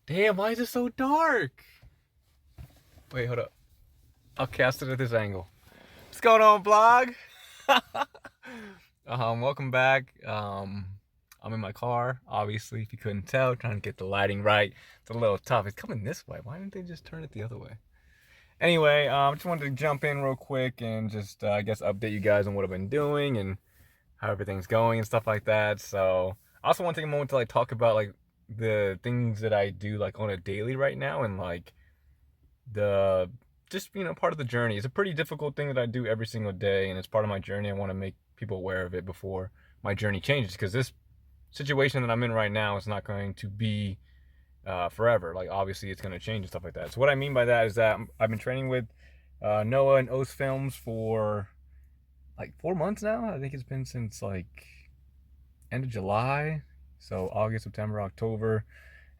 Damn, why is it so dark? Wait, hold up. I'll cast it at this angle. What's going on, vlog? Welcome back. I'm in my car, obviously, if you couldn't tell, trying to get the lighting right. It's a little tough. It's coming this way. Why didn't they just turn it the other way? Anyway, just wanted to jump in real quick and just, I guess, update you guys on what I've been doing and how everything's going and stuff like that. So, I also want to take a moment to, talk about, the things that I do, on a daily right now and, the just part of the journey. It's a pretty difficult thing that I do every single day, and it's part of my journey. I want to make people aware of it before my journey changes, because this situation that I'm in right now is not going to be forever. Obviously it's going to change and stuff like that. So what I mean by that is that I've been training with Noah and O's Films for 4 months now. I think it's been since end of July, so August, September, October,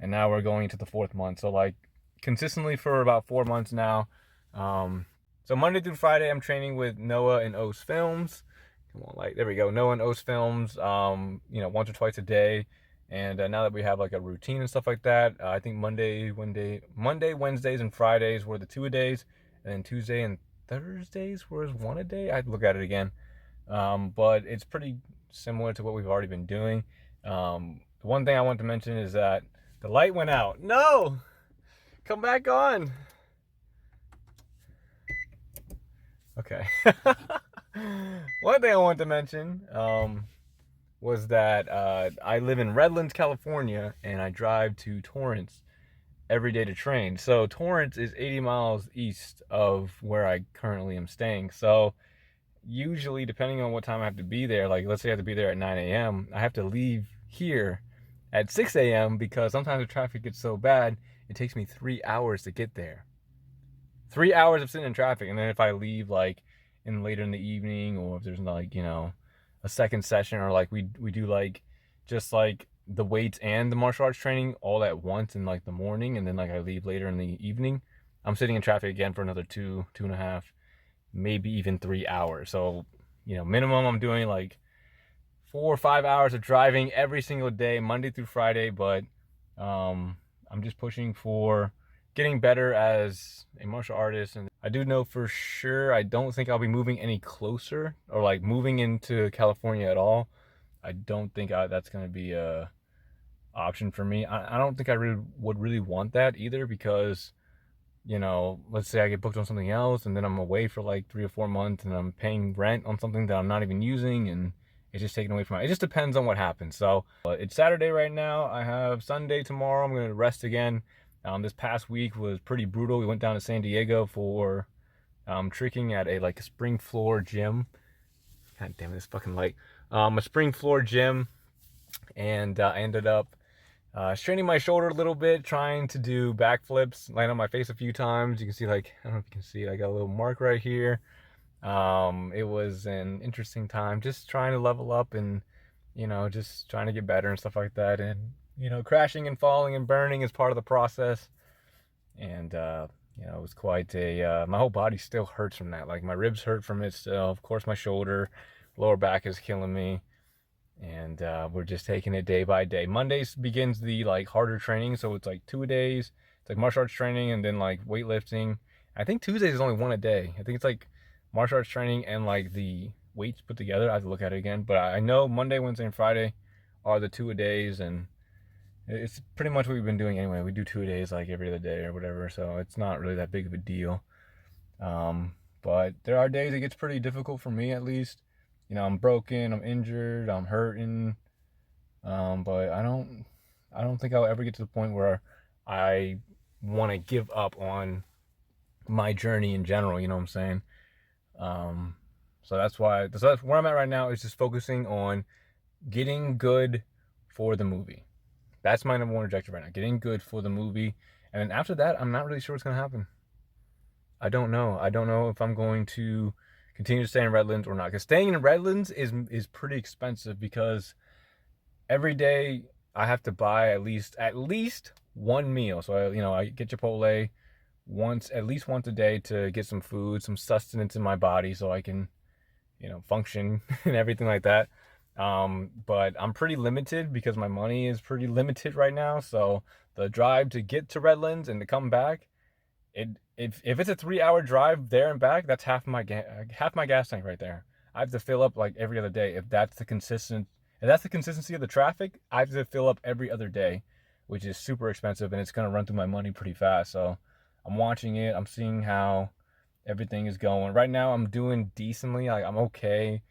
and now we're going into the fourth month. So consistently for about 4 months now. So Monday through Friday, I'm training with Noah and O's Films. Come on, there we go. Noah and O's Films, once or twice a day. And now that we have a routine and stuff like that, I think Monday, Wednesdays, and Fridays were the 2-a-days, and then Tuesday and Thursdays was 1-a-day. I'd look at it again. But it's pretty similar to what we've already been doing. The one thing I want to mention is that the light went out. No! Come back on. Okay. One thing I wanted to mention was that I live in Redlands, California, and I drive to Torrance every day to train. So Torrance is 80 miles east of where I currently am staying. So usually, depending on what time I have to be there, let's say I have to be there at 9 a.m., I have to leave here at 6 a.m. because sometimes the traffic gets so bad, it takes me 3 hours to get there. 3 hours of sitting in traffic. And then if I leave in later in the evening, or if there's a second session, or we do just the weights and the martial arts training all at once in the morning, and then I leave later in the evening, I'm sitting in traffic again for another 2.5, maybe even 3 hours. So minimum I'm doing 4 or 5 hours of driving every single day, Monday through Friday. But I'm just pushing for getting better as a martial artist. And I do know for sure I don't think I'll be moving any closer, or moving into California at all. I don't think that's going to be a option for me. I don't think I would really want that either, because let's say I get booked on something else and then I'm away for 3 or 4 months, and I'm paying rent on something that I'm not even using, and it's just taken away from it. It just depends on what happens. So it's Saturday right now. I have Sunday tomorrow. I'm going to rest again. This past week was pretty brutal. We went down to San Diego for tricking at a spring floor gym. God damn it, this fucking light. A spring floor gym, and I ended up straining my shoulder a little bit, trying to do backflips, land on my face a few times. You can see I don't know if you can see, I got a little mark right here. It was an interesting time, just trying to level up and just trying to get better and stuff like that. And crashing and falling and burning is part of the process. And it was quite a my whole body still hurts from that. My ribs hurt from it still. Of course, my shoulder, lower back is killing me. And we're just taking it day by day. Mondays begins the harder training, so it's 2-a-days. It's martial arts training, and then weightlifting. I think Tuesdays is only 1-a-day. I think it's martial arts training and the weights put together. I have to look at it again, but I know Monday, Wednesday, and Friday are the 2-a-days, and it's pretty much what we've been doing anyway. We do 2-a-days every other day or whatever, so it's not really that big of a deal. But there are days it gets pretty difficult for me, at least. I'm broken, I'm injured, I'm hurting. But I don't think I'll ever get to the point where I want to give up on my journey in general, you know what I'm saying? So that's where I'm at right now, is just focusing on getting good for the movie. That's my number one objective right now, getting good for the movie. And then after that, I'm not really sure what's going to happen. I don't know if I'm going to continue to stay in Redlands or not. Because staying in Redlands is pretty expensive, because every day I have to buy at least one meal. So I get Chipotle at least once a day to get some food, some sustenance in my body, so I can function and everything like that. But I'm pretty limited because my money is pretty limited right now. So the drive to get to Redlands and to come back, if it's a 3 hour drive there and back, that's half my gas tank right there. I have to fill up like every other day. If that's the consistency of the traffic, I have to fill up every other day, which is super expensive and it's gonna run through my money pretty fast. So I'm watching it. I'm seeing how everything is going. Right now, I'm doing decently. Like I'm okay,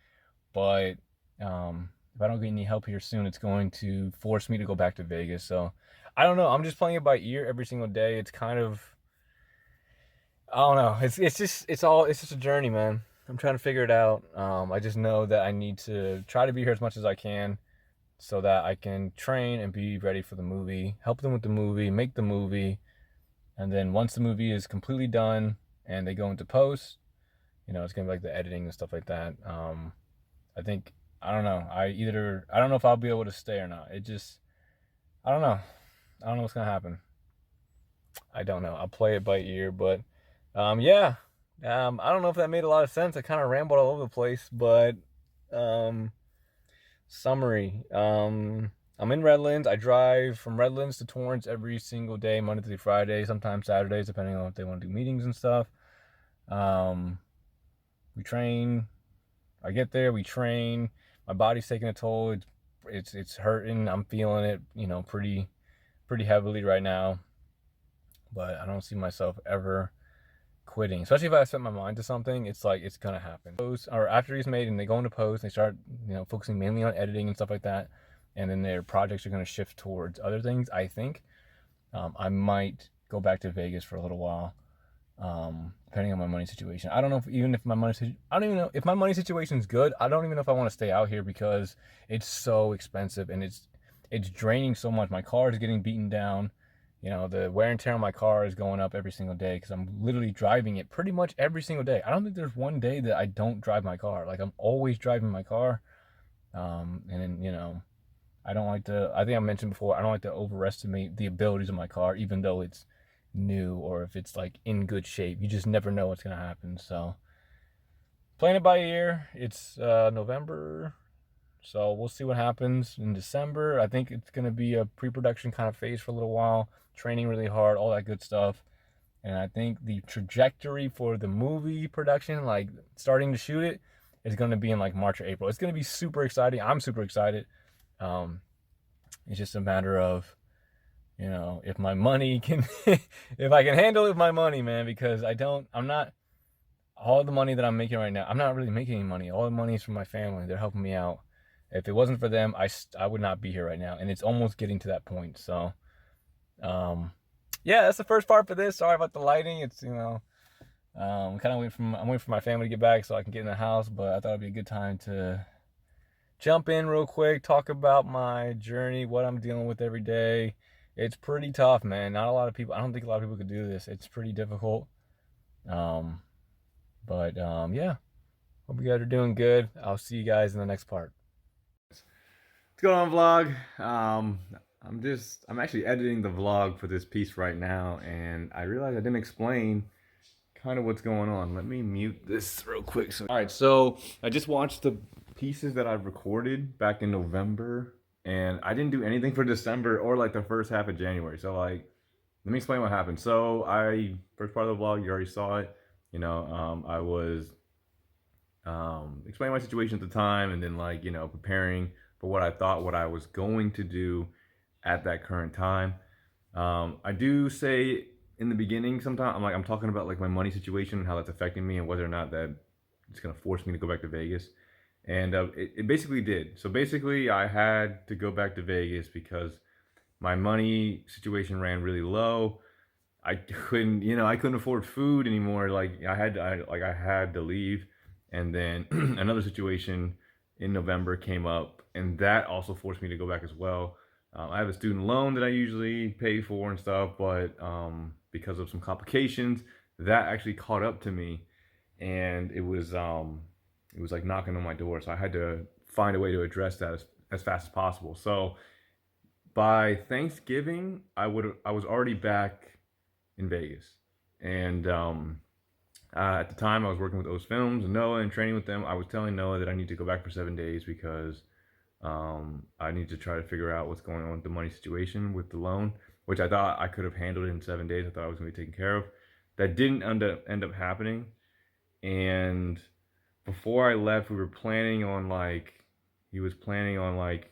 but if I don't get any help here soon, it's going to force me to go back to Vegas. So I don't know. I'm just playing it by ear every single day. It's kind of, I don't know. It's just a journey, man. I'm trying to figure it out. I just know that I need to try to be here as much as I can so that I can train and be ready for the movie, help them with the movie, make the movie, and then once the movie is completely done and they go into post, it's gonna be like the editing and stuff like that. I think I don't know. I don't know if I'll be able to stay or not. I don't know. I don't know what's gonna happen. I don't know. I'll play it by ear, but yeah. I don't know if that made a lot of sense. I kind of rambled all over the place, but um, summary. I'm in Redlands. I drive from Redlands to Torrance every single day, Monday through Friday, sometimes Saturdays, depending on if they want to do meetings and stuff. Um, we train. I get there, we train. My body's taking a toll. It's hurting. I'm feeling it, pretty heavily right now. But I don't see myself ever quitting. Especially if I set my mind to something, it's like it's gonna happen. Or after he's made and they go into post, they start, focusing mainly on editing and stuff like that. And then their projects are gonna shift towards other things, I think. I might go back to Vegas for a little while. Depending on my money situation. I don't know I don't even know if my money situation is good. I don't even know if I want to stay out here because it's so expensive and it's draining so much. My car is getting beaten down. The wear and tear on my car is going up every single day because I'm literally driving it pretty much every single day. I don't think there's one day that I don't drive my car. Like I'm always driving my car. And then, I don't like to, I think I mentioned before, I don't like to overestimate the abilities of my car, even though it's new or if it's like in good shape. You just never know what's gonna happen. So playing it by ear. It's November, so we'll see what happens in December. I think it's gonna be a pre-production kind of phase for a little while, training really hard, all that good stuff. And I think the trajectory for the movie production, like starting to shoot it, is gonna be in like March or April. It's gonna be super exciting. I'm super excited. It's just a matter of if my money can, if I can handle it with my money, man, because I'm not, all the money that I'm making right now, I'm not really making any money. All the money is from my family. They're helping me out. If it wasn't for them, I would not be here right now. And it's almost getting to that point. So, yeah, that's the first part for this. Sorry about the lighting. It's, I'm waiting for my family to get back so I can get in the house, but I thought it'd be a good time to jump in real quick, talk about my journey, what I'm dealing with every day. It's pretty tough, man. Not a lot of people, I don't think a lot of people could do this. It's pretty difficult. Um, but yeah, hope you guys are doing good. I'll see you guys in the next part. What's going on, vlog? I'm actually editing the vlog for this piece right now, and I realized I didn't explain kind of what's going on. Let me mute this real quick. All right, so I just watched the pieces that I've recorded back in November, and I didn't do anything for December or like the first half of January. So like, let me explain what happened. So first part of the vlog, you already saw it. I was explaining my situation at the time, and then like preparing for what I was going to do at that current time. I do say in the beginning sometimes I'm talking about like my money situation and how that's affecting me and whether or not that it's gonna force me to go back to Vegas. And it basically did. So basically I had to go back to Vegas because my money situation ran really low. I couldn't afford food anymore. Like I had to leave. And then another situation in November came up, and that also forced me to go back as well. I have a student loan that I usually pay for and stuff, but because of some complications, that actually caught up to me, and it was like knocking on my door. So I had to find a way to address that as fast as possible. So by Thanksgiving, I was already back in Vegas, and at the time I was working with those films and Noah and training with them. I was telling Noah that I need to go back for 7 days because I need to try to figure out what's going on with the money situation with the loan, which I thought I could have handled in 7 days. I thought I was going to be taken care of. That didn't end up happening. And before I left, we were planning on like he was planning on like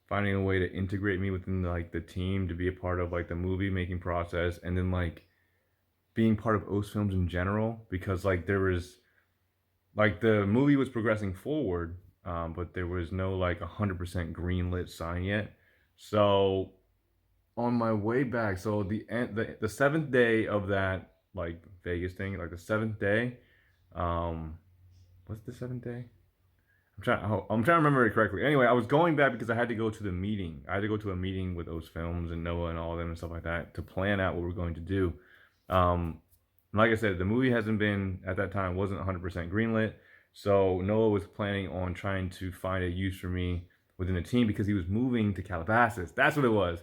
finding a way to integrate me within like the team to be a part of like the movie making process, and then like being part of O's films in general, because like there was like the movie was progressing forward, but there was no like 100% greenlit sign yet. So on my way back, so the seventh day of that like Vegas thing, like the seventh day, um, what's the seventh day? I'm trying to remember it correctly. Anyway, I was going back because I had to go to the meeting. I had to go to a meeting with those films and Noah and all of them and stuff like that to plan out what we're going to do. Um, like I said, the movie hasn't been at that time wasn't 100% greenlit, so Noah was planning on trying to find a use for me within the team because he was moving to Calabasas. That's what it was.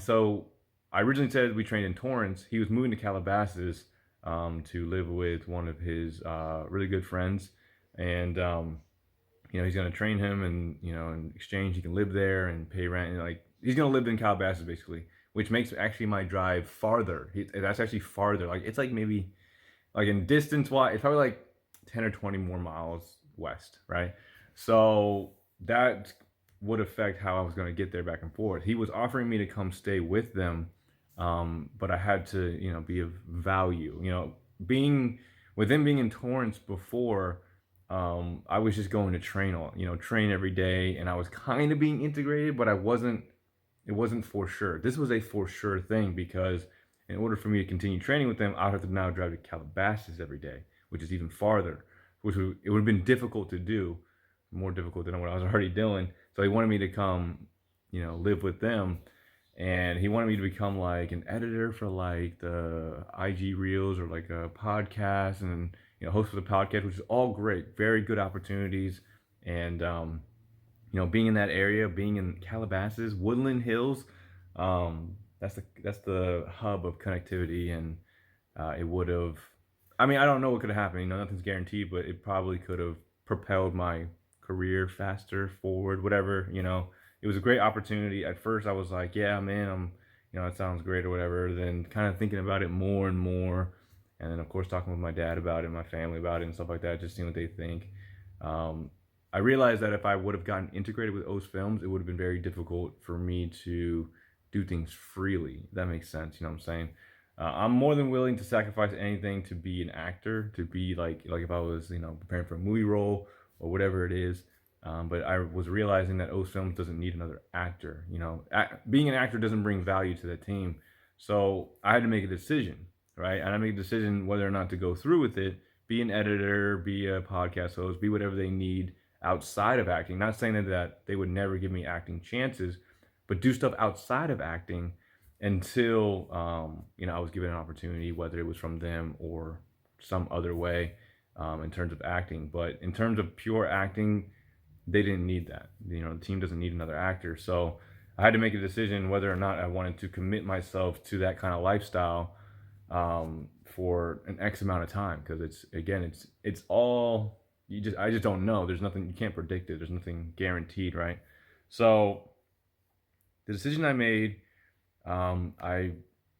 So I originally said we trained in Torrance. He was moving to Calabasas to live with one of his really good friends, and he's gonna train him, and in exchange he can live there and pay rent, and like he's gonna live in Calabasas basically, which makes actually my drive farther. That's actually farther. Like it's like maybe like in distance wise, it's probably like 10 or 20 more miles west, right? So that would affect how I was going to get there back and forth. He was offering me to come stay with them, but I had to, be of value. Being with him being in Torrance before, I was just going to train train every day, and I was kind of being integrated, but I wasn't. It wasn't for sure. This was a for sure thing because in order for me to continue training with them, I'd have to now drive to Calabasas every day, which is even farther, it would have been difficult to do, more difficult than what I was already doing. So he wanted me to come, live with them, and he wanted me to become like an editor for like the IG reels or like a podcast, and host of the podcast, which is all great, very good opportunities, and being in that area, being in Calabasas, Woodland Hills, that's the hub of connectivity, and it would have. I mean, I don't know what could have happened. Nothing's guaranteed, but it probably could have propelled my career faster forward. Whatever. It was a great opportunity. At first, I was like, "Yeah, man, it sounds great or whatever." Then, kind of thinking about it more and more, and then of course talking with my dad about it, my family about it, and stuff like that, just seeing what they think. Um, I realized that if I would have gotten integrated with O's films, it would have been very difficult for me to do things freely. If that makes sense. You know what I'm saying? I'm more than willing to sacrifice anything to be an actor, to be like if I was preparing for a movie role or whatever it is. But I was realizing that O's Films doesn't need another actor. Being an actor doesn't bring value to the team. So I had to make a decision, right? And I made a decision whether or not to go through with it, be an editor, be a podcast host, be whatever they need outside of acting. Not saying that they would never give me acting chances, but do stuff outside of acting until I was given an opportunity, whether it was from them or some other way, in terms of acting. But in terms of pure acting, they didn't need that. The team doesn't need another actor. So I had to make a decision whether or not I wanted to commit myself to that kind of lifestyle, for an X amount of time, because it's all I just don't know. There's nothing, you can't predict it. There's nothing guaranteed, right? So the decision I made, I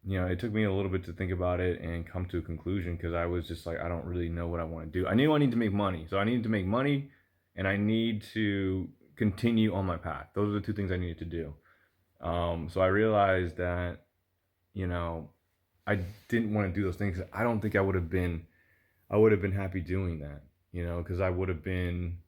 it took me a little bit to think about it and come to a conclusion, because I was just like, I don't really know what I want to do. I knew I need to make money, so I needed to make money, and I need to continue on my path. Those are the two things I needed to do. So I realized that you know I didn't want to do those things. I don't think I would have been happy doing that, because I would have been,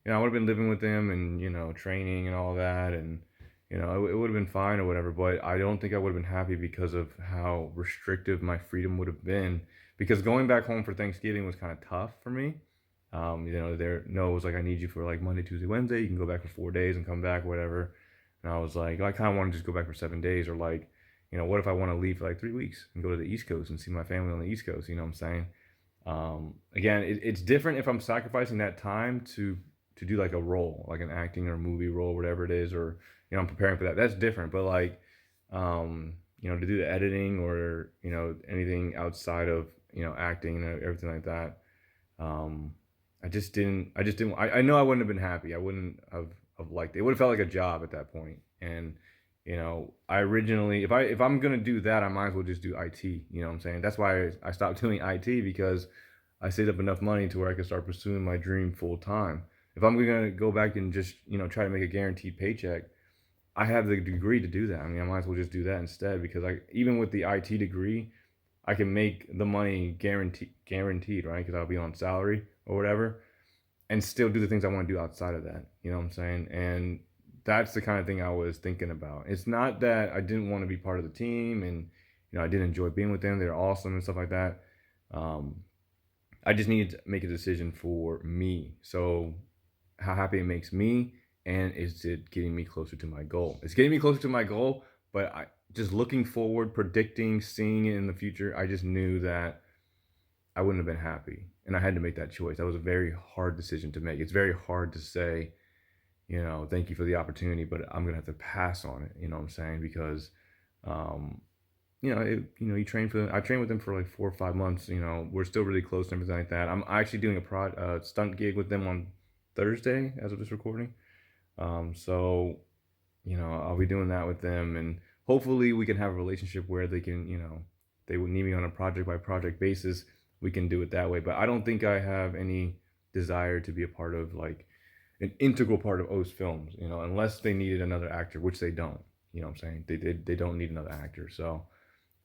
I would have been living with them and, training and all that. And, it would have been fine or whatever, but I don't think I would have been happy because of how restrictive my freedom would have been. Because going back home for Thanksgiving was kind of tough for me. It was like, I need you for like Monday, Tuesday, Wednesday. You can go back for 4 days and come back, whatever. And I was like, I kind of want to just go back for 7 days, or like, what if I want to leave for like 3 weeks and go to the East Coast and see my family on the East Coast? You know what I'm saying? Again, it's different if I'm sacrificing that time to do like a role, like an acting or movie role, whatever it is, or I'm preparing for that. That's different. But like, to do the editing or anything outside of acting and everything like that, I just didn't. I know I wouldn't have been happy. I wouldn't have of like, it would have felt like a job at that point. And you know, I originally, if I'm gonna do that, I might as well just do IT. You know what I'm saying? That's why I stopped doing IT, because I saved up enough money to where I could start pursuing my dream full time. If I'm gonna go back and just, you know, try to make a guaranteed paycheck, I have the degree to do that. I mean, I might as well just do that instead, because I, even with the IT degree, I can make the money guaranteed, right? Because I'll be on salary or whatever, and still do the things I want to do outside of that. You know what I'm saying? And that's the kind of thing I was thinking about. It's not that I didn't want to be part of the team, and you know, I did enjoy being with them. They're awesome and stuff like that. Um, I just needed to make a decision for me. So how happy it makes me, and is it getting me closer to my goal? It's getting me closer to my goal, but I just looking forward, predicting, seeing it in the future, I just knew that I wouldn't have been happy. And I had to make that choice. That was a very hard decision to make. It's very hard to say, you know, thank you for the opportunity, but I'm gonna have to pass on it. You know what I'm saying? Because um, you know, you train for them. I trained with them for like 4 or 5 months. You know, we're still really close and everything like that. I'm actually doing a stunt gig with them on Thursday as of this recording. So you know, I'll be doing that with them, and hopefully we can have a relationship where they can, you know, they would need me on a project by project basis. We can do it that way, but I don't think I have any desire to be a part of like an integral part of O's films, you know, unless they needed another actor, which they don't. You know what I'm saying? They don't need another actor. So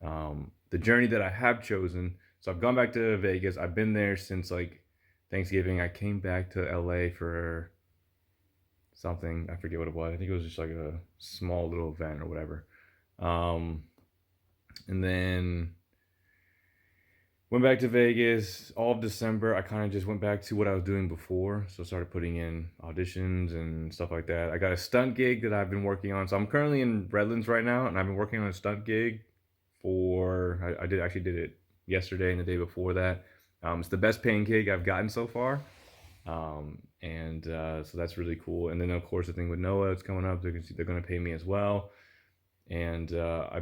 the journey that I have chosen. So I've gone back to Vegas. I've been there since like Thanksgiving. I came back to LA for something. I forget what it was. I think it was just like a small little event or whatever. Um, and then went back to Vegas all of December. I kind of just went back to what I was doing before. So I started putting in auditions and stuff like that. I got a stunt gig that I've been working on. So I'm currently in Redlands right now, and I've been working on a stunt gig for, I did actually did it yesterday and the day before that. It's the best paying gig I've gotten so far. So that's really cool. And then of course the thing with Noah, it's coming up. They're going to pay me as well. And I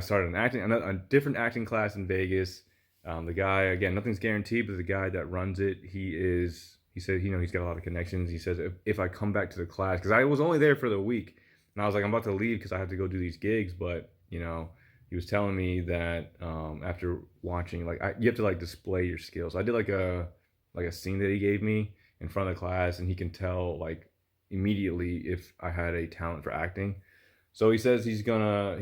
started a different acting class in Vegas. The guy, again, nothing's guaranteed, but the guy that runs it, he said, you know, he's got a lot of connections. He says if I come back to the class, because I was only there for the week, and I was like, I'm about to leave because I have to go do these gigs, but you know, he was telling me that after watching, like, you have to like display your skills. I did like a scene that he gave me in front of the class, and he can tell like immediately if I had a talent for acting. So he says he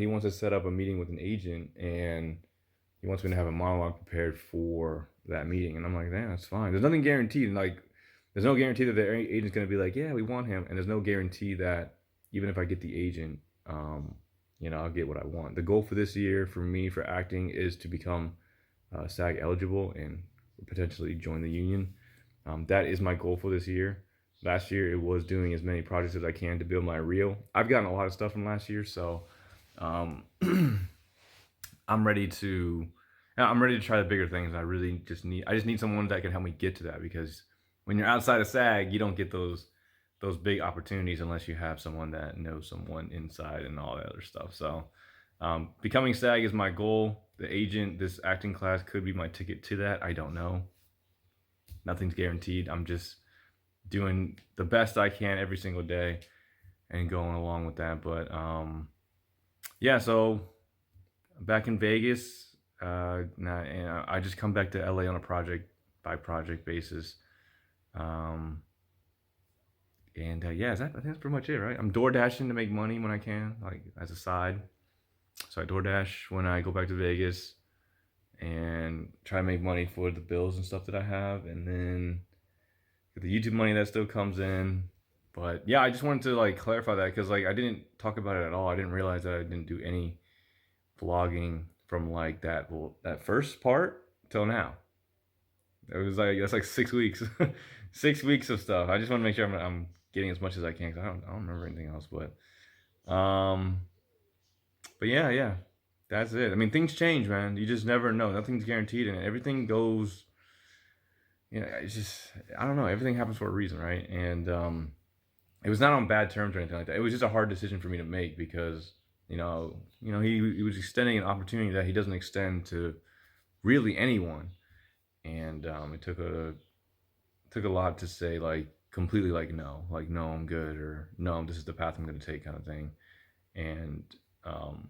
wants to set up a meeting with an agent, and he wants me to have a monologue prepared for that meeting. And I'm like, man, that's fine. There's nothing guaranteed. Like, there's no guarantee that the agent's going to be like, yeah, we want him. And there's no guarantee that even if I get the agent, you know, I'll get what I want. The goal for this year for me for acting is to become SAG eligible and potentially join the union. That is my goal for this year. Last year it was doing as many projects as I can to build my reel. I've gotten a lot of stuff from last year, so I'm ready to try the bigger things. I just need someone that can help me get to that, because when you're outside of SAG, you don't get those big opportunities unless you have someone that knows someone inside and all that other stuff. So becoming SAG is my goal. The agent, this acting class could be my ticket to that. I don't know. Nothing's guaranteed. I'm just doing the best I can every single day and going along with that. But yeah, so back in Vegas, and I just come back to LA on a project by project basis. Yeah, I think that's pretty much it, right? I'm door dashing to make money when I can, like as a side. So I DoorDash when I go back to Vegas and try to make money for the bills and stuff that I have, and then the YouTube money that still comes in. But yeah, I just wanted to like clarify that, because like I didn't talk about it at all. I didn't realize that I didn't do any vlogging from like that first part till now. It was like, that's like 6 weeks, 6 weeks of stuff. I just want to make sure I'm getting as much as I can, because I don't remember anything else. But yeah, that's it. I mean, things change, man. You just never know. Nothing's guaranteed, and everything goes. You know, it's just, I don't know. Everything happens for a reason, right? And it was not on bad terms or anything like that. It was just a hard decision for me to make, because he was extending an opportunity that he doesn't extend to really anyone, and it took a lot to say, like, completely like no, I'm good, or no, this is the path I'm going to take, kind of thing. And um,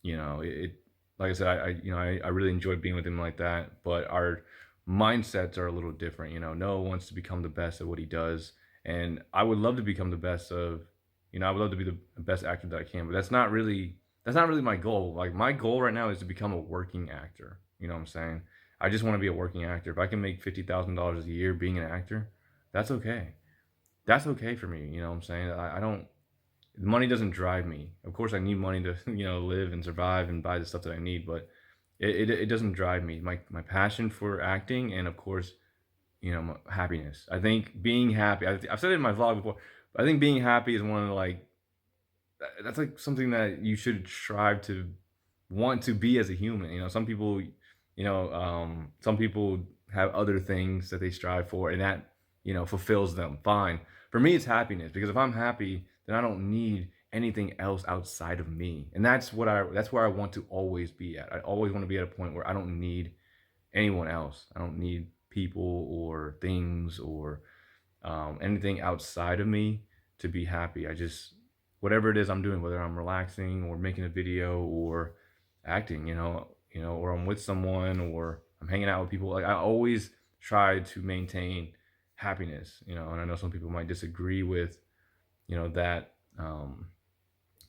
it like I said, I really enjoyed being with him like that. But our mindsets are a little different. Noah wants to become the best at what he does, and I would love to become the best of. I would love to be the best actor that I can, but that's not really my goal. Like, my goal right now is to become a working actor. You know what I'm saying? I just want to be a working actor. If I can make $50,000 a year being an actor, that's okay. That's okay for me. You know what I'm saying? I don't money doesn't drive me. Of course, I need money to live and survive and buy the stuff that I need, but it doesn't drive me. My passion for acting, and of course, happiness. I think being happy. I've said it in my vlog before. But I think being happy is one of that's like something that you should strive to want to be as a human. Some people have other things that they strive for, and that fulfills them. Fine. For me, it's happiness, because if I'm happy, then I don't need anything else outside of me, and that's where I want to always be at. I always want to be at a point where I don't need anyone else. I don't need people or things or anything outside of me to be happy. I just whatever it is I'm doing, whether I'm relaxing or making a video or acting, or I'm with someone or I'm hanging out with people. Like, I always try to maintain happiness, and I know some people might disagree with, that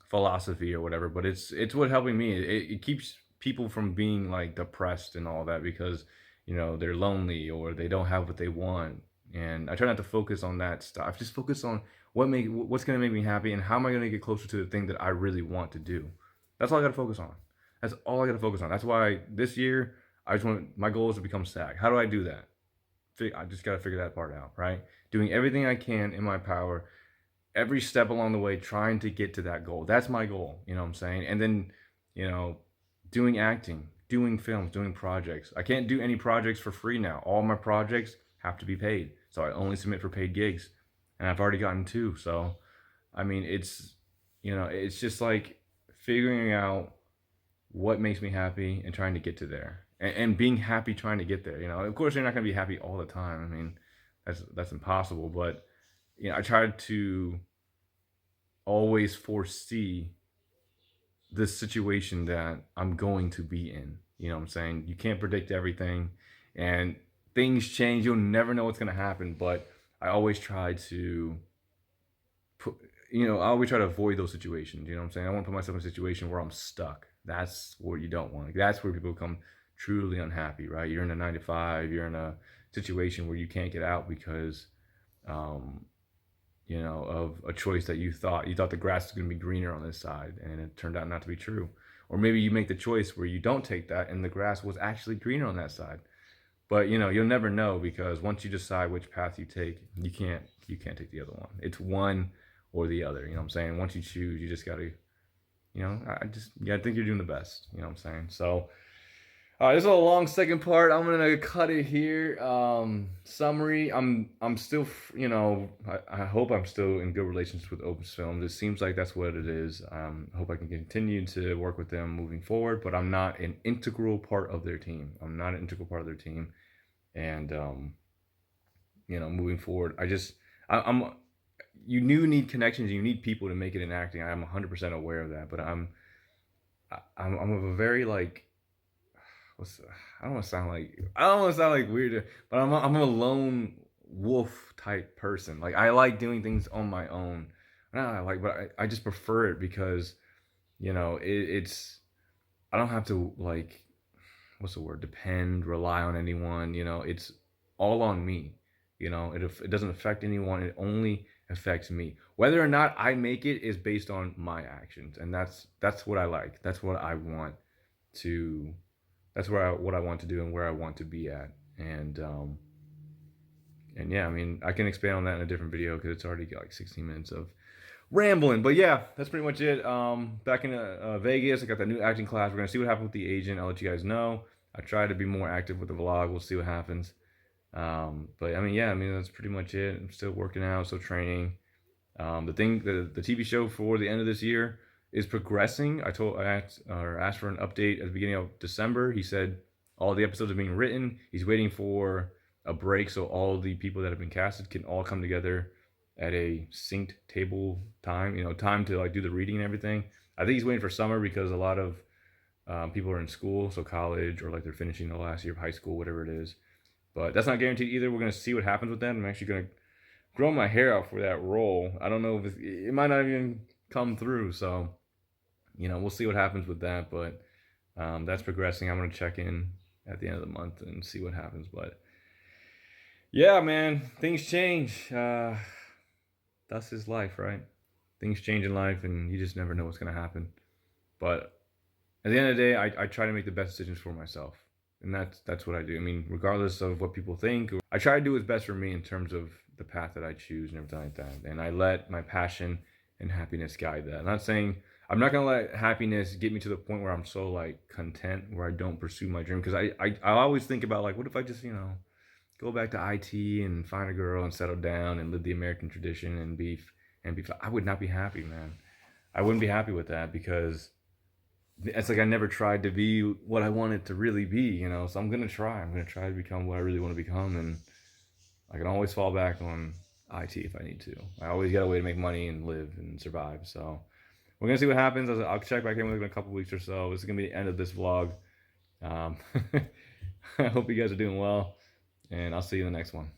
philosophy or whatever, but it's what helping me. It keeps people from being like depressed and all that, because they're lonely or they don't have what they want. And I try not to focus on that stuff. Just focus on what's going to make me happy, and how am I going to get closer to the thing that I really want to do. That's all I got to focus on. That's all I got to focus on. That's why this year my goal is to become SAG. How do I do that? I just got to figure that part out, right? Doing everything I can in my power, every step along the way, trying to get to that goal. That's my goal, you know what I'm saying? And then, you know, doing acting, doing films, doing projects. I can't do any projects for free now. All my projects have to be paid. So I only submit for paid gigs. And I've already gotten two. So, I mean, it's just like figuring out what makes me happy and trying to get to there. And being happy trying to get there. Of course, you're not going to be happy all the time. I mean, that's impossible. But I tried to always foresee the situation that I'm going to be in. You know what I'm saying? You can't predict everything, and things change. You'll never know what's going to happen. But I always try to I always try to avoid those situations. You know what I'm saying? I want to put myself in a situation where I'm stuck. That's what you don't want. That's where people become truly unhappy, right? You're in a 9 to 5. You're in a situation where you can't get out because of a choice that you thought the grass was going to be greener on this side, and it turned out not to be true. Or maybe you make the choice where you don't take that, and the grass was actually greener on that side. But you'll never know, because once you decide which path you take, you can't take the other one. It's one or the other. You know what I'm saying? Once you choose, you just gotta, I think you're doing the best. You know what I'm saying? So, this is a long second part. I'm gonna cut it here. Summary. I'm still, I hope I'm still in good relations with Opus Films. It seems like that's what it is. I hope I can continue to work with them moving forward. But I'm not an integral part of their team. And moving forward, I'm. You do need connections. You need people to make it in acting. I'm 100% aware of that. But I'm of a very like. I don't want to sound like weird, but I'm a lone wolf type person. Like, I like doing things on my own. But I just prefer it because, it's I don't have to, like, what's the word? Rely on anyone. It's all on me. It doesn't affect anyone. It only affects me. Whether or not I make it is based on my actions, and that's what I like. That's what I want to. That's what I want to do and where I want to be at. And yeah, I mean, I can expand on that in a different video because it's already got like 16 minutes of rambling. But yeah, that's pretty much it. Back in Vegas, I got that new acting class. We're gonna see what happens with the agent. I'll let you guys know. I try to be more active with the vlog. We'll see what happens. But I mean, that's pretty much it. I'm still working out, still training. The TV show for the end of this year is progressing. I asked for an update at the beginning of December. He said all the episodes are being written. He's waiting for a break so all the people that have been casted can all come together at a synced table time, time to like do the reading and everything. I think he's waiting for summer because a lot of people are in school, so college or like they're finishing the last year of high school, whatever it is. But that's not guaranteed either. We're gonna see what happens with that. I'm actually gonna grow my hair out for that role. I don't know if it might not even come through. So we'll see what happens with that. But that's progressing. I'm gonna check in at the end of the month and see what happens. But yeah, man, things change. That's his life, right? Things change in life, and you just never know what's gonna happen. But at the end of the day, I try to make the best decisions for myself, and that's what I do. I mean, regardless of what people think, I try to do what's best for me in terms of the path that I choose and everything like that. And I let my passion and happiness guide that. I'm not saying I'm not gonna let happiness get me to the point where I'm so like content where I don't pursue my dream. Because I always think about like, what if I just go back to IT and find a girl and settle down and live the American tradition and be. I would not be happy, man. I wouldn't be happy with that because it's like I never tried to be what I wanted to really be. So I'm gonna try. I'm gonna try to become what I really want to become, and I can always fall back on IT if I need to. I always got a way to make money and live and survive. So we're gonna see what happens. I'll check back in with you in a couple weeks or so. This is gonna be the end of this vlog. Um, I hope you guys are doing well, and I'll see you in the next one.